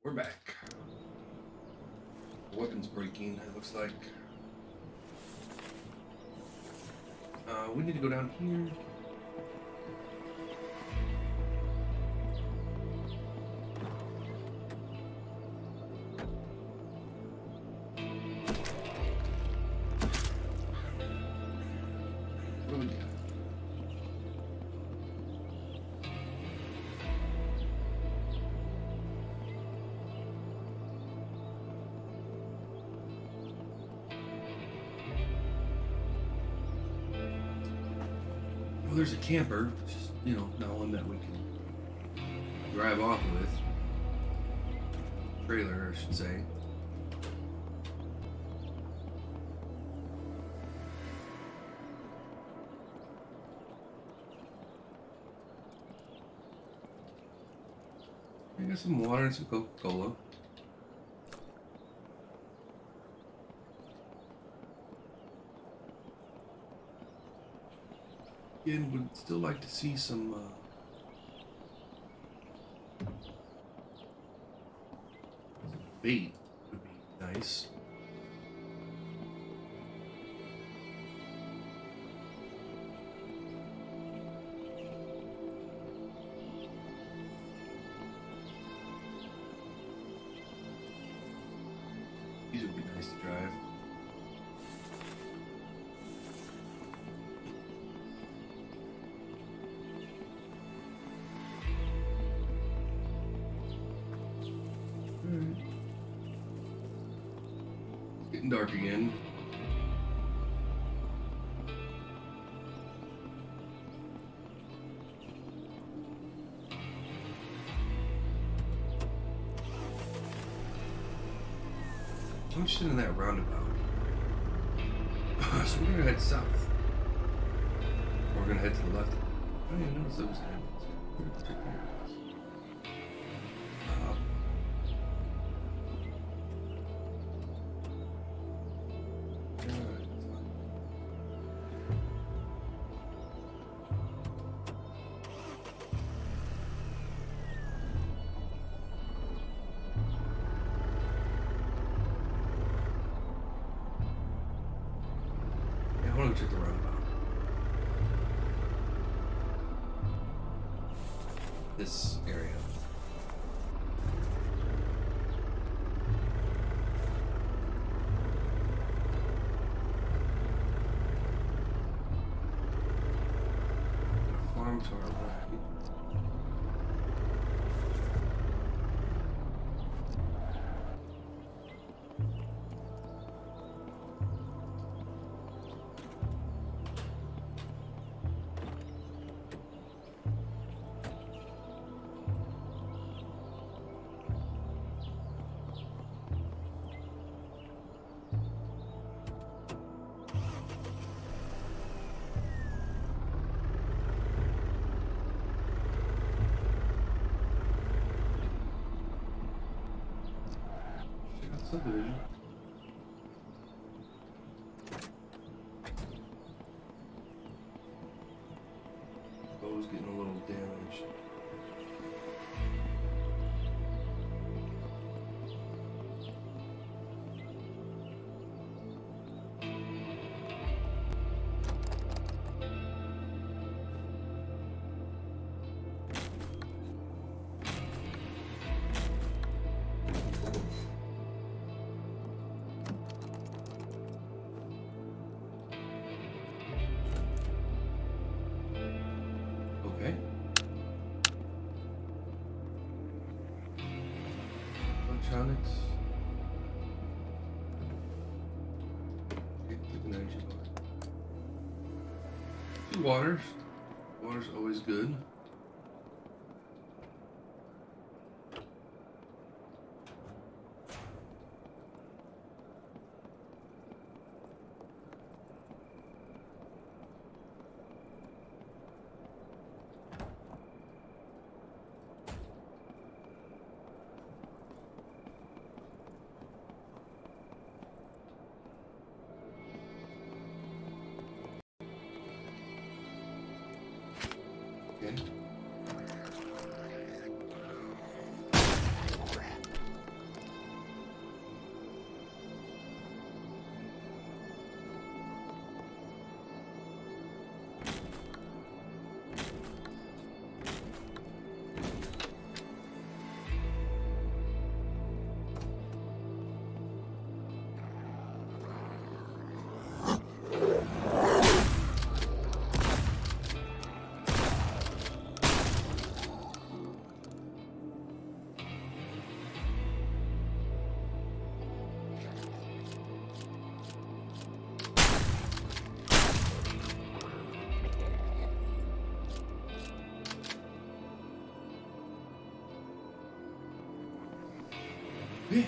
We're back. Weapons breaking, it looks like. We need to go down here. What do we got? Well, there's a camper, just, not one that we can drive off with. Trailer, I should say. I got some water and some Coca-Cola. Again, would still like to see some bait would be nice. These would be nice to drive. Alright. It's getting dark again. I'm just in that roundabout. So we're gonna head south. Or we're gonna head to the left. I didn't even notice there was an ambulance. We're gonna check the ambulance. Alright, that's fine. Yeah, I wanna go check the roundabout. This area. A farm to our right. Check out the subdivision. Bow's getting a little damaged. Okay. Electronics. Okay, take an energy bar. Two waters. Water's always good. Okay. Yeah.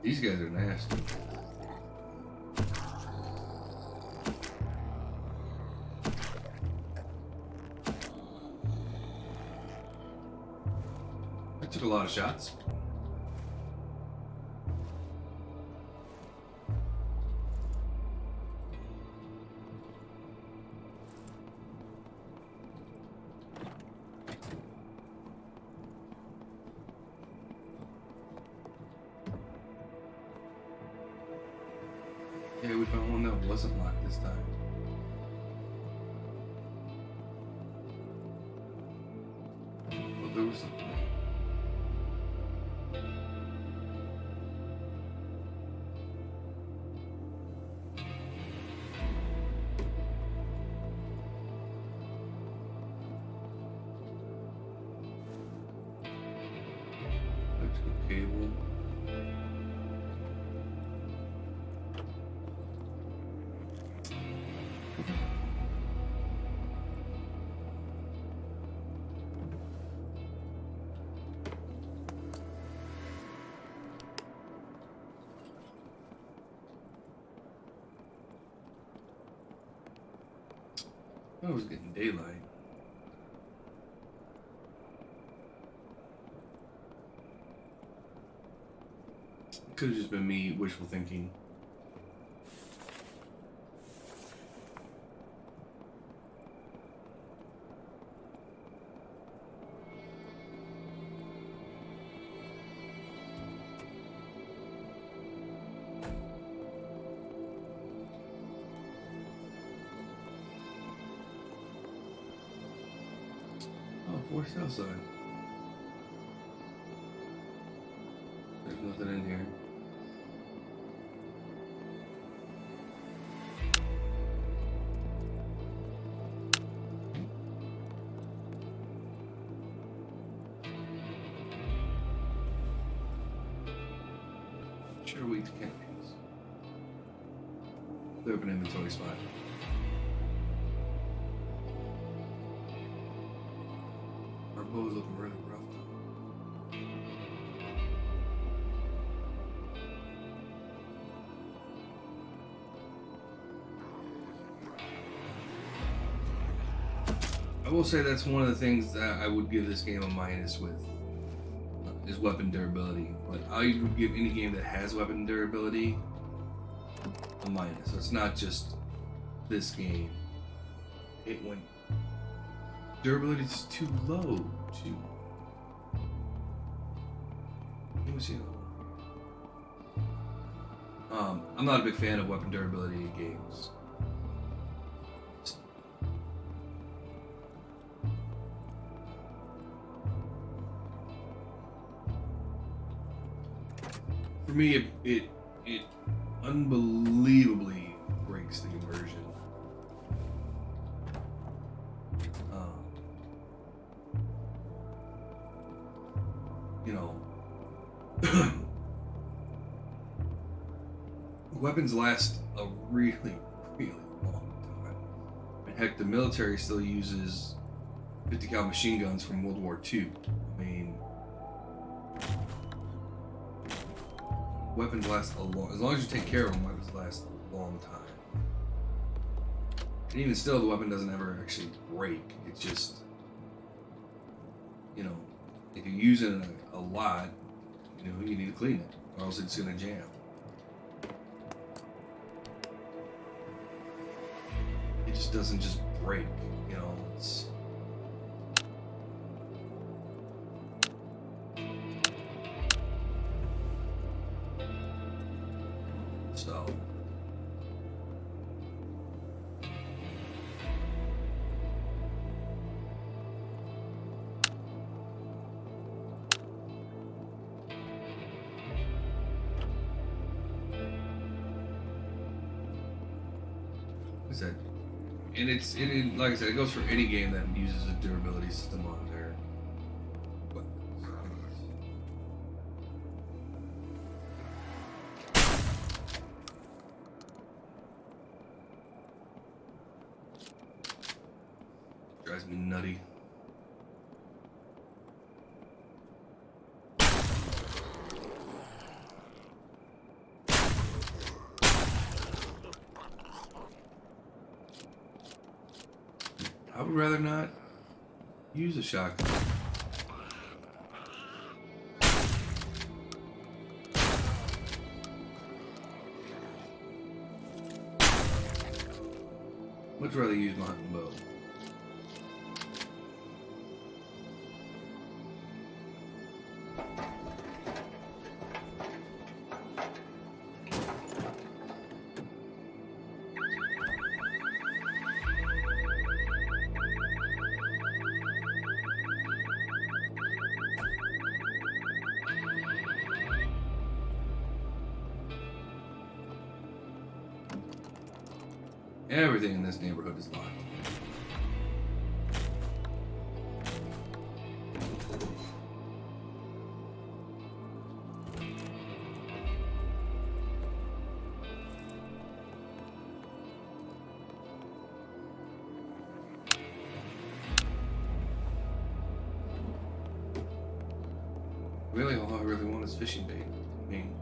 These guys are nasty. I took a lot of shots. Yeah, we found one that wasn't locked this time. Well, there was something. Electrical cable. I was getting daylight. It could have just been me wishful thinking. Forced outside. There's nothing in here. Sure wheat canopies. Clear up an inventory spot. Our bow's looking really rough though. I will say that's one of the things that I would give this game a minus with, is weapon durability. But I would give any game that has weapon durability a minus. So it's not just this game. It went durability is too low too. Let me see. I'm not a big fan of weapon durability in games. For me, it unbelievably breaks the immersion. You know, weapons last a really, really long time. And heck, the military still uses 50 cal machine guns from World War II. I mean, weapons last a long, as long as you take care of them, weapons last a long time. And even still, the weapon doesn't ever actually break. It's just, you know, if you use it a lot, you know, you need to clean it, or else it's gonna jam. just doesn't just break, you know. It's so. Is that? And it like I said, it goes for any game that uses a durability system on their weapons. Drives me nutty. I would rather not use a shotgun. Much rather use my hunting bow. Everything in this neighborhood is locked. Really, all I really want is fishing bait. I mean,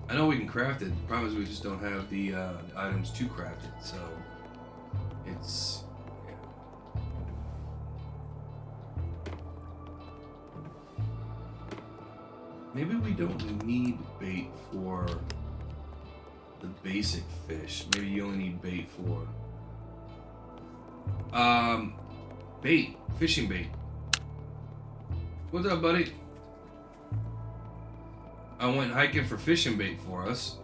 I know we can craft it. The problem is we just don't have the items to craft it, so it's... Yeah. Maybe we don't need bait for the basic fish. Maybe you only need bait for... bait. Fishing bait. What's up, buddy? I went hiking for fishing bait for us.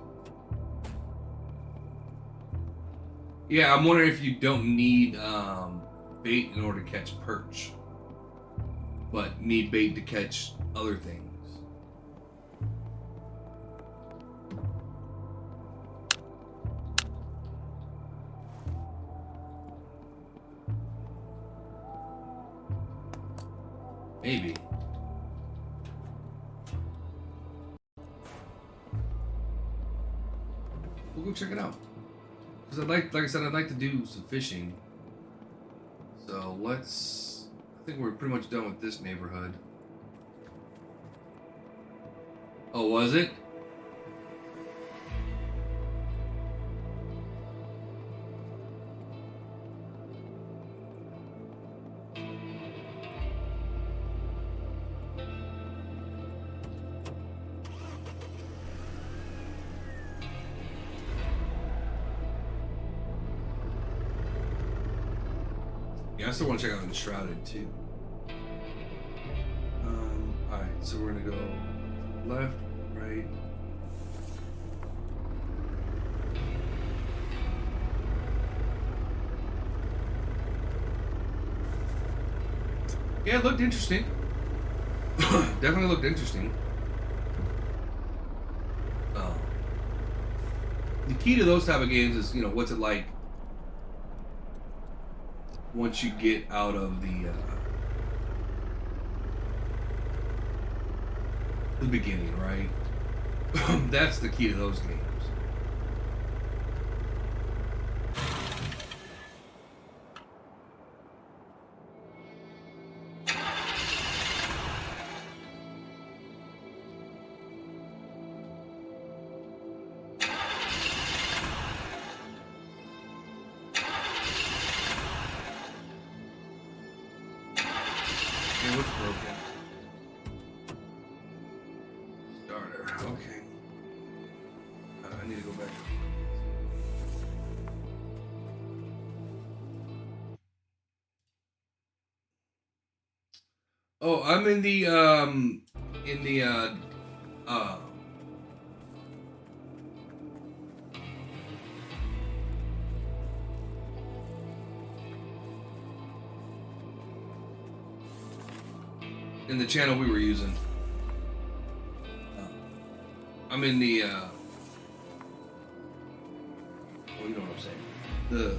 Yeah, I'm wondering if you don't need bait in order to catch perch, but need bait to catch other things. Maybe. We'll go check it out. Because like I said, I'd like to do some fishing. So let's, I think we're pretty much done with this neighborhood. Oh, was it? Yeah, I still want to check out the Shrouded too. Alright, so we're gonna go left, right. Yeah, it looked interesting. Definitely looked interesting. The key to those type of games is, you know, what's it like once you get out of the beginning, right? That's the key to those games. What's broken? Starter. Okay. need to go back. Oh, I'm in the uh in the channel we were using. I'm in the oh, you know what I'm saying.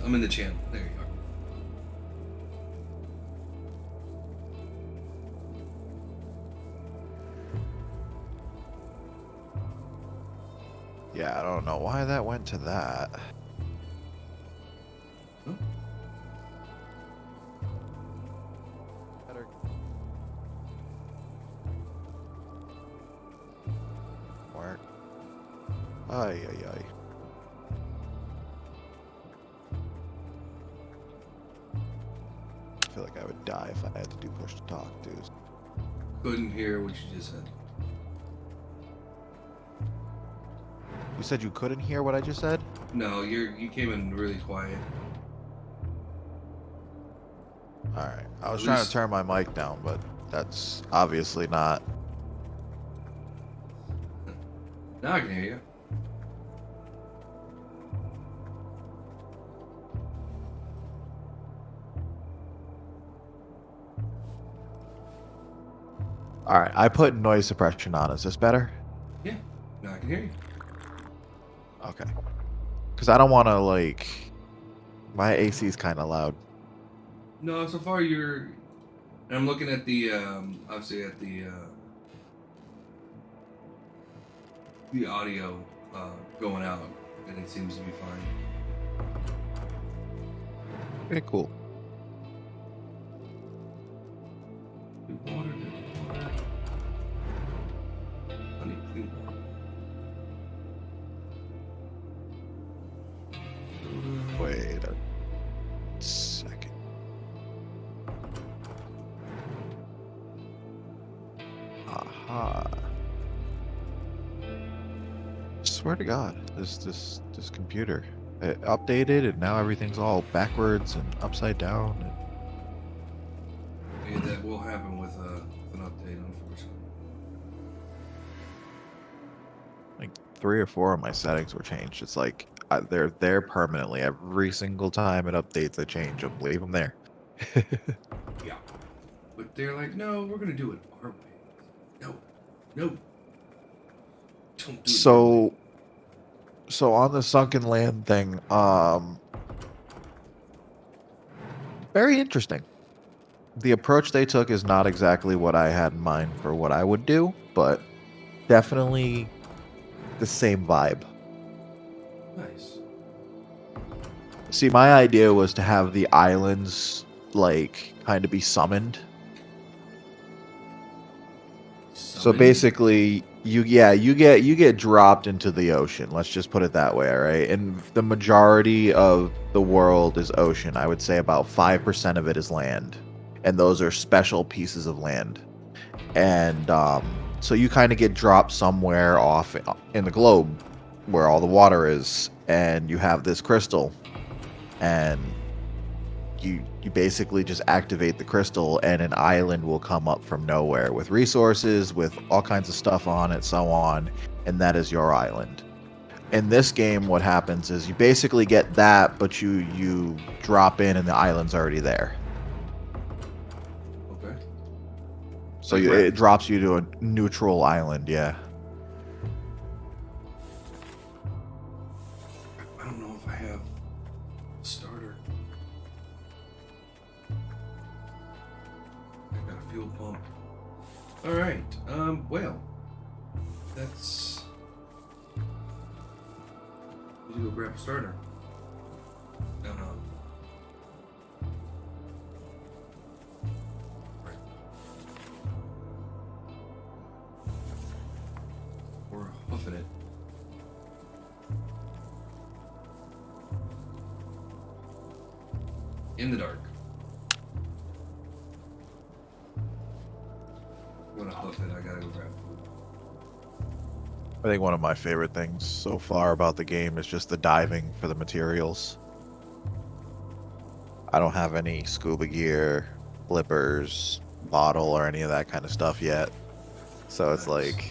I'm in the channel. There you are. Yeah, I don't know why that went to that. Huh? Better. Work. Ay, ay, ay. I feel like I would die if I had to do push to talk, dude. Couldn't hear what you just said. You said you couldn't hear what I just said? No, you came in really quiet. Alright. I was At trying to least- turn my mic down, but that's obviously not. Now I can hear you. Alright, I put noise suppression on. Is this better? Yeah. Now I can hear you. Okay. Because I don't want to, like... My AC is kind of loud. No, so far you're. And I'm looking at the obviously at the audio going out, and it seems to be fine. Okay, cool. Good water, good water. I need clean water. Wait a second. Aha. Swear to God, this computer, it updated and now everything's all backwards and upside down. Yeah, that will happen with an update, unfortunately. Like 3 or 4 of my settings were changed. It's like they're there permanently. Every single time it updates, I change them. Leave them there. Yeah. But they're like, no, we're gonna do it our way. No, no, don't do it your way. So on the sunken land thing, very interesting. The approach they took is not exactly what I had in mind for what I would do, but definitely the same vibe. Nice. See, my idea was to have the islands like kind of be summoned. So Summoned? basically, you get dropped into the ocean. Let's just put it that way, all right? And the majority of the world is ocean. I would say about 5% of it is land, and those are special pieces of land. And so you kind of get dropped somewhere off in the globe where all the water is, and you have this crystal, and you basically just activate the crystal and an island will come up from nowhere with resources, with all kinds of stuff on it, so on, and that is your island. In this game, what happens is you basically get that, but you drop in and the island's already there. Okay. So Like it drops you to a neutral island, yeah. I don't know if I have a starter. I got a fuel pump. All right. Well, that's. We should go grab a starter. Right. We're huffing it. In the dark. I'm gonna huff it. I gotta go grab food. I think one of my favorite things so far about the game is just the diving for the materials. I don't have any scuba gear, flippers, bottle, or any of that kind of stuff yet. So it's Nice. like,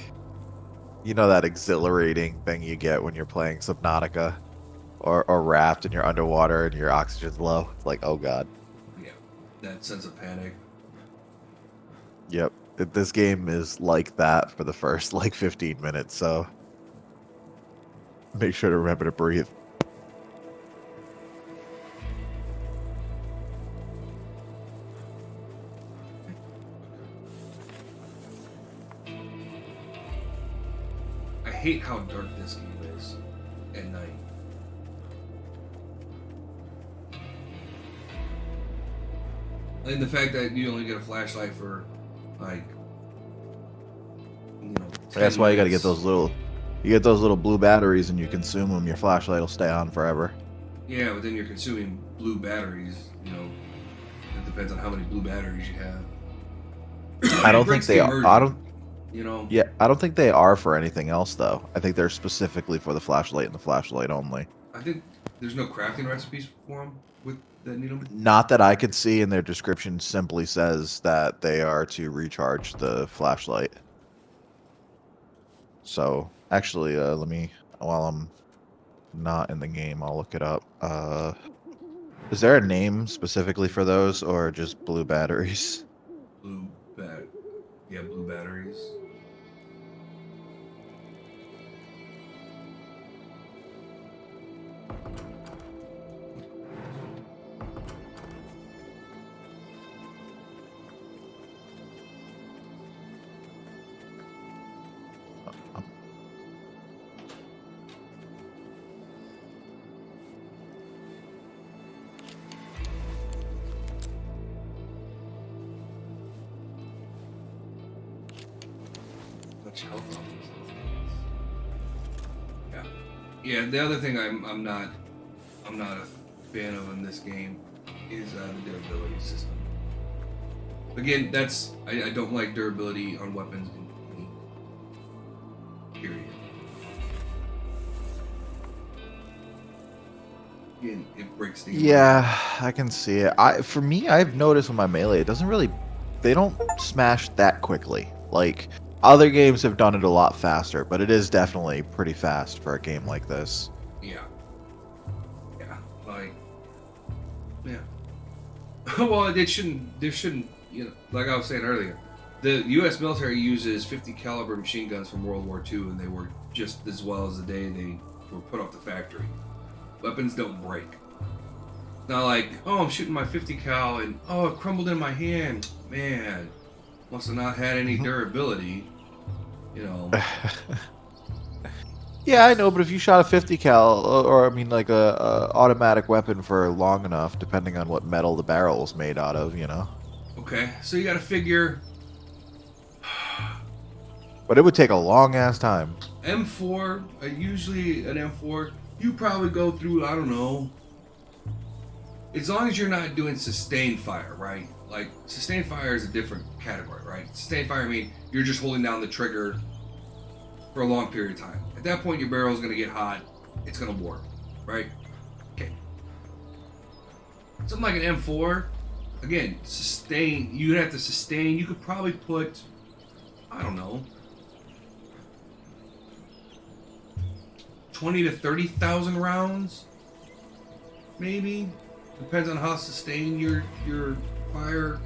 you know, that exhilarating thing you get when you're playing Subnautica or Raft and you're underwater and your oxygen's low. It's like, oh god. Yeah, that sense of panic. Yep. This game is like that for the first like 15 minutes, so make sure to remember to breathe. I hate how dark this game is at night. And the fact that you only get a flashlight for like, you know, 10 That's why you got to get minutes. those little, you get those little blue batteries and you consume them. Your flashlight will stay on forever. Yeah, but then you're consuming blue batteries. You know, it depends on how many blue batteries you have. I It don't think breaks they the are. I immersion. don't. You know. Yeah, I don't think they are for anything else though. I think they're specifically for the flashlight and the flashlight only. I think there's no crafting recipes for them with that need them. Not that I could see, in their description simply says that they are to recharge the flashlight. So actually, let me, while I'm not in the game, I'll look it up. Is there a name specifically for those, or just blue batteries? Blue bat. Yeah, blue batteries. Much health on these. Yeah. Yeah. The other thing I'm not a fan of in this game is the durability system. Again, I don't like durability on weapons in any period. Again, it breaks the immersion. Yeah, I can see it. For me, I've noticed with my melee, it doesn't really, they don't smash that quickly. Like other games have done it a lot faster, but it is definitely pretty fast for a game like this. Yeah. Yeah. Like. Yeah. Well, it shouldn't. There shouldn't. You know, like I was saying earlier, the U.S. military uses 50 caliber machine guns from World War II, and they work just as well as the day they were put off the factory. Weapons don't break. It's not like, oh, I'm shooting my 50 cal and oh, it crumbled in my hand. Man, must have not had any durability. You know. Yeah, I know, but if you shot a 50 cal, or I mean, like a automatic weapon for long enough, depending on what metal the barrel was made out of, you know. Okay, so you got to figure But it would take a long ass time. M4. Usually an M4, you probably go through. I don't know. As long as you're not doing sustained fire, right? Like sustained fire is a different category, right? Sustained fire, I mean you're just holding down the trigger for a long period of time. At that point, your barrel is going to get hot. It's going to warp, right? Okay. Something like an M4, again, sustain. You'd have to sustain. You could probably put, I don't know, 20 to 30,000 rounds, maybe. Depends on how sustained your fire.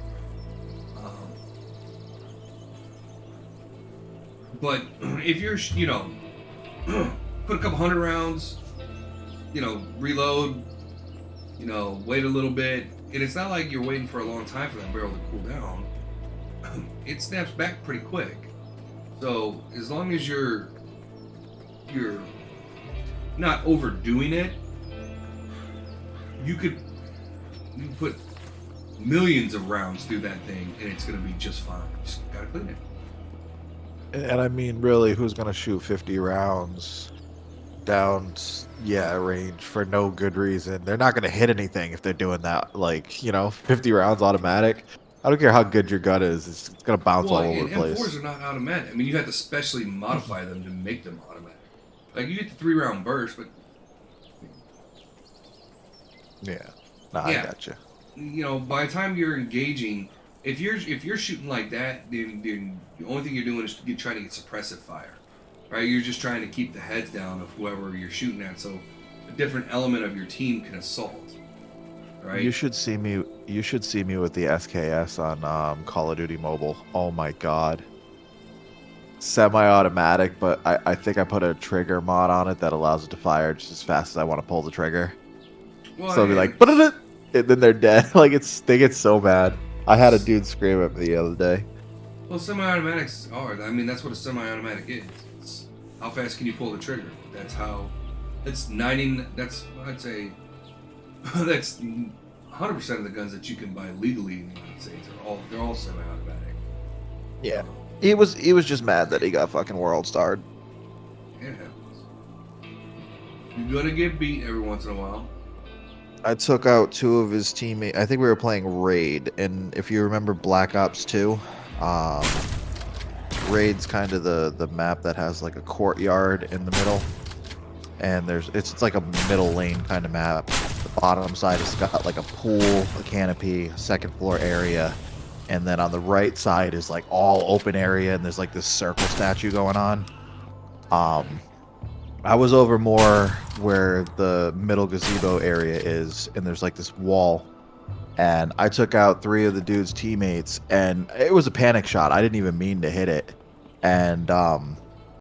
But if you're, you know, put a couple hundred rounds, you know, reload, you know, wait a little bit, and it's not like you're waiting for a long time for that barrel to cool down. It snaps back pretty quick. So as long as you're not overdoing it, you could put millions of rounds through that thing, and it's gonna be just fine. Just gotta clean it. And I mean, really, who's gonna shoot 50 rounds down, range for no good reason? They're not gonna hit anything if they're doing that. Like, 50 rounds automatic. I don't care how good your gun is; it's gonna bounce Well, all over and the M4s place. are not automatic. I mean, you have to specially modify them to make them automatic. Like you get the 3 round burst, but Yeah. Nah, I yeah, got you. you know, by the time you're engaging, if you're shooting like that, then the only thing you're doing is trying to get suppressive fire, right? You're just trying to keep the heads down of whoever you're shooting at, so a different element of your team can assault, You right? should see me. You should see me with the SKS on Call of Duty Mobile. Oh my god. Semi-automatic, but I think I put a trigger mod on it that allows it to fire just as fast as I want to pull the trigger. Well, So it'll be yeah, like, but and then they're dead. Like they get so mad. I had a dude scream at me the other day. well, semi-automatics are. I mean, that's what a semi-automatic is. It's how fast can you pull the trigger? That's how. That's 90. That's I'd say. That's 100% of the guns that you can buy legally in the United States are all semi-automatic. Yeah. He was just mad that he got fucking world starred. It happens. You're gonna get beat every once in a while. I took out 2 of his teammates. I think we were playing Raid, and if you remember Black Ops 2, um, Raid's kind of the map that has like a courtyard in the middle, and it's like a middle lane kind of map. The bottom side has got like a pool, a canopy, a second floor area, and then on the right side is like all open area, and there's like this circle statue going on. Um, I was over more where the middle gazebo area is, and there's like this wall. And I took out 3 of the dude's teammates, and it was a panic shot. I didn't even mean to hit it. And